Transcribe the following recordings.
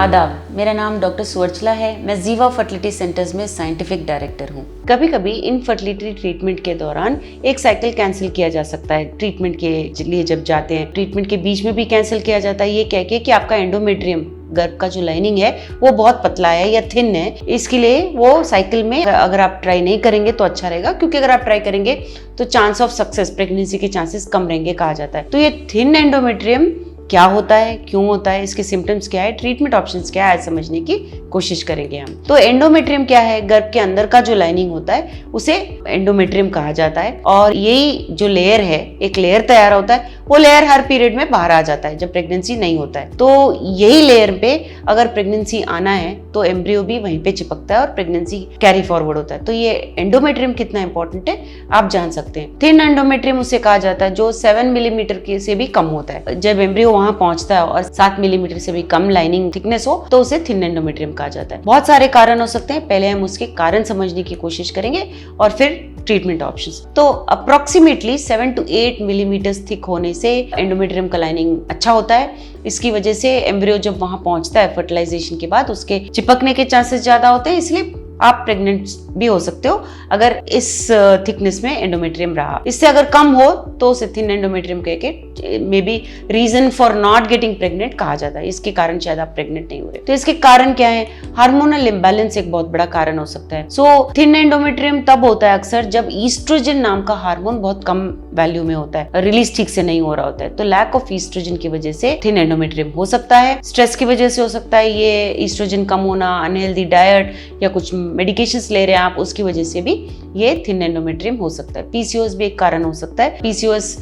आदाब, मेरा नाम डॉक्टर सुवर्चला है। मैं जीवा फर्टिलिटी सेंटर्स में साइंटिफिक डायरेक्टर हूँ। कभी कभी इनफर्टिलिटी ट्रीटमेंट के दौरान एक साइकिल कैंसिल किया जा सकता है। ट्रीटमेंट के लिए जब जाते हैं, ट्रीटमेंट के बीच में भी कैंसिल किया जाता है, ये कह के कि आपका एंडोमेट्रियम, गर्भ का जो लाइनिंग है वो बहुत पतला है या थिन है। इसके लिए वो साइकिल में अगर आप ट्राई नहीं करेंगे तो अच्छा रहेगा, क्योंकि अगर आप ट्राई करेंगे तो चांस ऑफ सक्सेस, प्रेगनेंसी के चांसेस कम रहेंगे कहा जाता है। तो ये थिन एंडोमेट्रियम क्या होता है, क्यों होता है, इसके सिम्टम्स क्या है, ट्रीटमेंट ऑप्शंस क्या है, समझने की कोशिश करेंगे हम। तो एंडोमेट्रियम क्या है? गर्भ के अंदर का जो लाइनिंग होता है उसे एंडोमेट्रियम कहा जाता है। और यही जो लेयर है, एक लेयर तैयार होता है, वो लेयर हर पीरियड में बाहर आ जाता है जब प्रेगनेंसी नहीं होता है। तो यही लेयर पे अगर प्रेगनेंसी आना है तो एम्ब्रियो भी वहीं पे चिपकता है और प्रेगनेंसी कैरी फॉरवर्ड होता है। तो ये एंडोमेट्रियम कितना इंपॉर्टेंट है आप जान सकते हैं। थिन एंडोमेट्रियम उसे कहा जाता है जो 7 मिलीमीटर से भी कम होता है। जब एम्ब्रियो वहां पहुंचता है और 7 मिलीमीटर से भी कम लाइनिंग थिकनेस हो तो उसे थिन एंडोमेट्रियम कहा जाता है। बहुत सारे कारण हो सकते हैं, पहले हम उसके कारण समझने की कोशिश करेंगे और फिर ट्रीटमेंट ऑप्शंस। तो अप्रोक्सीमेटली 7 to 8 मिलीमीटर थिक होने से एंडोमेट्रियम का लाइनिंग अच्छा होता है। इसकी वजह से एम्ब्रियो जब वहां पहुंचता है फर्टिलाइजेशन के बाद, उसके चिपकने के चांसेस ज्यादा होते हैं, इसलिए आप प्रेग्नेंट भी हो सकते हो अगर इस थिकनेस में एंडोमेट्रियम रहा। इससे अगर कम हो तो उसे थिन एंडोमेट्रियम कह के maybe reason for not getting pregnant कहा जाता है। इसके कारण शायद आप प्रेग्नेंट नहीं हो रहे। तो इसके कारण क्या है? हार्मोनल इम्बैलेंस एक बहुत बड़ा कारण हो सकता है। सो थिन एंडोमेट्रियम तब होता है अक्सर जब ईस्ट्रोजन नाम का हार्मोन बहुत कम वैल्यू में होता है, रिलीज ठीक से नहीं हो रहा होता है। तो लैक ऑफ ईस्ट्रोजन की वजह से थिन एंडोमेट्रियम हो सकता है। स्ट्रेस की वजह से हो सकता है ये ईस्ट्रोजन कम होना, अनहेल्दी डाइट या कुछ मेडिकेशंस ले रहे हैं आप, उसकी वजह से भी ये थिन एंडोमेट्रियम हो सकता है। पीसीओएस भी एक कारण हो सकता है। पीसीओएस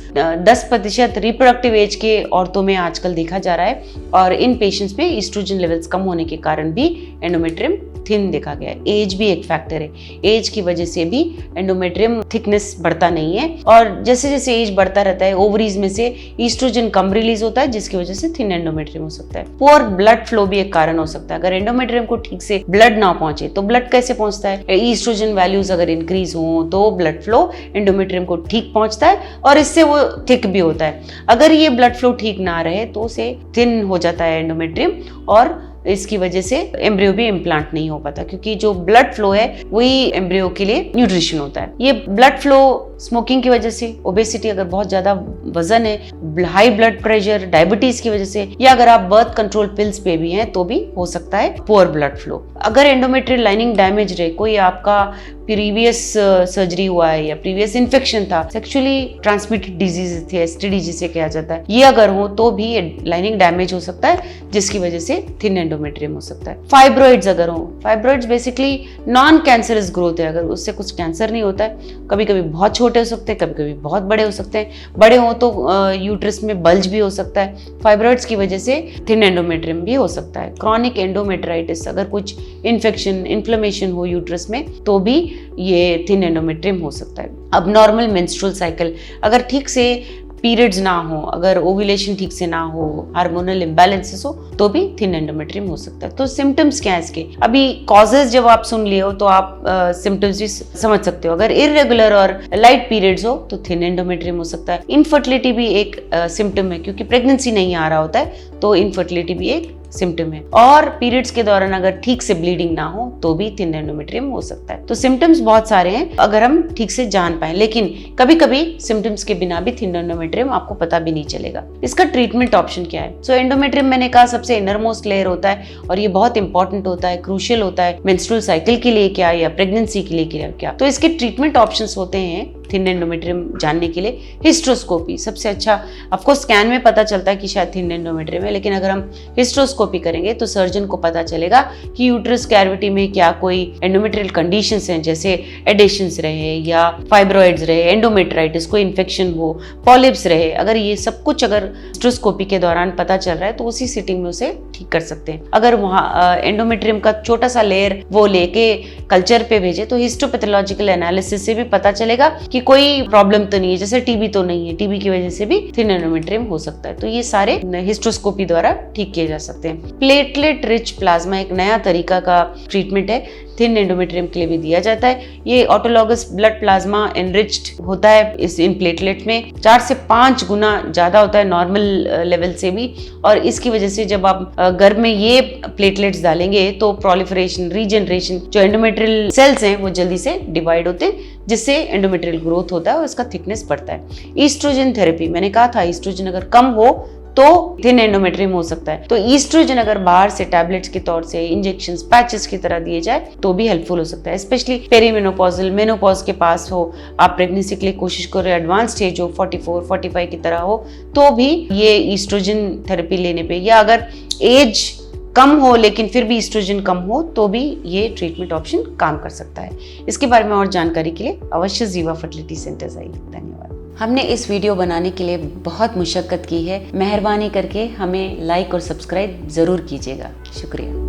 10% रिप्रोडक्टिव एज के औरतों में आजकल देखा जा रहा है और इन पेशेंट्स में ईस्ट्रोजन लेवल्स कम होने के कारण भी एंडोमेट्रियम थिन देखा गया है। एज भी एक फैक्टर है। एज की वजह से भी एंडोमेट्रियम थिकनेस बढ़ता नहीं है और जैसे जैसे एज बढ़ता रहता है ओवरीज में से ईस्ट्रोजन कम रिलीज होता है, जिसकी वजह से थिन एंडोमेट्रियम हो सकता है। पुअर ब्लड फ्लो भी एक कारण हो सकता है। अगर एंडोमेट्रियम को ठीक से ब्लड ना पहुंचे तो ब्लड कैसे पहुंचता है? ईस्ट्रोजन वैल्यूज अगर इंक्रीज हो तो ब्लड फ्लो एंडोमेट्रियम को ठीक पहुंचता है और इससे वो थिक भी होता है। अगर ये ब्लड फ्लो ठीक ना रहे तो उसे थिन हो जाता है एंडोमेट्रियम और इसकी वजह से एम्ब्रियो भी इम्प्लांट नहीं हो पाता, क्योंकि जो ब्लड फ्लो है वही एम्ब्रियो के लिए न्यूट्रिशन होता है। ये ब्लड फ्लो स्मोकिंग की वजह से, ओबेसिटी, अगर बहुत ज्यादा वजन है, हाई ब्लड प्रेशर, डायबिटीज की वजह से, या अगर आप बर्थ कंट्रोल पिल्स पे भी हैं तो भी हो सकता है पुअर ब्लड फ्लो। अगर एंडोमेट्रियल लाइनिंग डैमेज रहे, कोई आपका प्रीवियस सर्जरी हुआ है या प्रीवियस इन्फेक्शन था, सेक्सुअली ट्रांसमिटेड डिजीज थे, एसटीडी जिसे कहा जाता है, ये अगर हो तो भी लाइनिंग डैमेज हो सकता है, जिसकी वजह से थिन एंडोमेट्रियम हो सकता है। फाइब्रॉइड्स अगर हो, fibroids basically non cancerous growth है, अगर उससे कुछ कैंसर नहीं होता है। कभी कभी बहुत छोटे हो सकते हैं, कभी कभी बहुत बड़े हो सकते हैं। बड़े हो तो यूट्रस में बल्ज भी हो सकता है। फाइब्रॉइड्स की वजह से थिन एंडोमेट्रियम भी हो सकता है। क्रॉनिक एंडोमेट्राइटिस, अगर कुछ इन्फेक्शन, इन्फ्लेमेशन हो यूट्रस में तो भी ये थिन एंडोमेट्रियम हो सकता है। अब नॉर्मल मेंस्ट्रुअल साइकिल अगर ठीक से पीरियड्स ना हो, अगर ओव्यूलेशन ठीक से ना हो, हार्मोनल इम्बैलेंसेस हो तो भी थिन एंडोमेट्रियम हो सकता है। तो सिम्टम्स क्या है इसके? अभी कॉजेज जब आप सुन लिए हो तो आप सिम्टम्स भी समझ सकते हो। अगर इरेगुलर और लाइट पीरियड्स हो तो थिन एंडोमेट्रियम हो सकता है। इनफर्टिलिटी भी एक सिम्टम है, क्योंकि प्रेगनेंसी नहीं आ रहा होता है तो इनफर्टिलिटी भी एक सिम्टम है। और पीरियड्स के दौरान अगर ठीक से ब्लीडिंग ना हो तो भी थिन एंडोमेट्रियम हो सकता है। तो सिम्टम्स बहुत सारे हैं अगर हम ठीक से जान पाए, लेकिन कभी कभी सिम्टम्स के बिना भी थिन एंडोमेट्रियम आपको पता भी नहीं चलेगा। इसका ट्रीटमेंट ऑप्शन क्या है? सो एंडोमेट्रियम मैंने कहा सबसे इनरमोस्ट लेयर होता है और ये बहुत इंपॉर्टेंट होता है, क्रूशियल होता है मेंस्ट्रुअल साइकिल के लिए क्या या प्रेगनेंसी के लिए क्या। तो इसके ट्रीटमेंट ऑप्शंस होते हैं थिन एंडोमेट्रियम जानने के लिए। हिस्ट्रोस्कोपी सबसे अच्छा, ऑफकोर्स स्कैन में पता चलता है कि शायद थिन एंडोमेट्रियम है, लेकिन अगर हम हिस्ट्रोस्कोपी करेंगे तो सर्जन को पता चलेगा कि यूट्रस कैविटी में क्या कोई एंडोमेट्रियल कंडीशंस हैं, जैसे एडेशंस रहे या फाइब्रॉइड्स रहे, एंडोमेट्राइटिस, कोई इन्फेक्शन हो, पॉलिप्स रहे। अगर ये सब कुछ अगर हिस्ट्रोस्कोपी के दौरान पता चल रहा है तो उसी सिटिंग में उसे ठीक कर सकते हैं। अगर वहाँ एंडोमेट्रियम का छोटा सा लेयर वो लेके कल्चर पे भेजे तो हिस्टोपैथोलॉजिकल एनालिसिस से भी पता चलेगा कि कोई प्रॉब्लम तो नहीं है, जैसे टीबी तो नहीं है, टीबी की वजह से भी थिन एंडोमेट्रियम हो सकता है। तो ये सारे हिस्ट्रोस्कोपी द्वारा ठीक किए जा सकते हैं। प्लेटलेट रिच प्लाज्मा एक नया तरीका का ट्रीटमेंट है थिन एंडोमेट्रियम के लिए भी दिया जाता है। ये ऑटोलॉगस ब्लड प्लाज्मा एनरिच्ड होता है इस इन प्लेटलेट में, 4 से 5 गुना ज़्यादा होता है नॉर्मल लेवल से भी। और इसकी वजह से जब आप गर्भ में ये प्लेटलेट्स डालेंगे तो प्रोलिफरेशन, रीजनरेशन, जो एंडोमेट्रियल सेल्स हैं वो जल्दी से डिवाइड होते हैं, जिससे एंडोमेट्रियल ग्रोथ होता है और इसका थिकनेस बढ़ता है। ईस्ट्रोजन थेरेपी, मैंने कहा था ईस्ट्रोजन अगर कम हो तो थिन एंडोमेट्रियम हो सकता है। तो ईस्ट्रोजन अगर बाहर से टैबलेट्स के तौर से, इंजेक्शंस, पैचेस की तरह दिए जाए तो भी हेल्पफुल हो सकता है, स्पेशली पेरीमेनोपॉजल, मेनोपॉज के पास हो, आप प्रेगनेंसी के लिए कोशिश करो एडवांस स्टेज हो, 44-45 की तरह हो, तो भी ये ईस्ट्रोजन थेरेपी लेने पे, या अगर एज कम हो लेकिन फिर भी ईस्ट्रोजन कम हो तो भी ये ट्रीटमेंट ऑप्शन काम कर सकता है। इसके बारे में और जानकारी के लिए अवश्य जीवा फर्टिलिटी सेंटर्स आइए। धन्यवाद। हमने इस वीडियो बनाने के लिए बहुत मुशक्कत की है, मेहरबानी करके हमें लाइक और सब्सक्राइब जरूर कीजिएगा। शुक्रिया।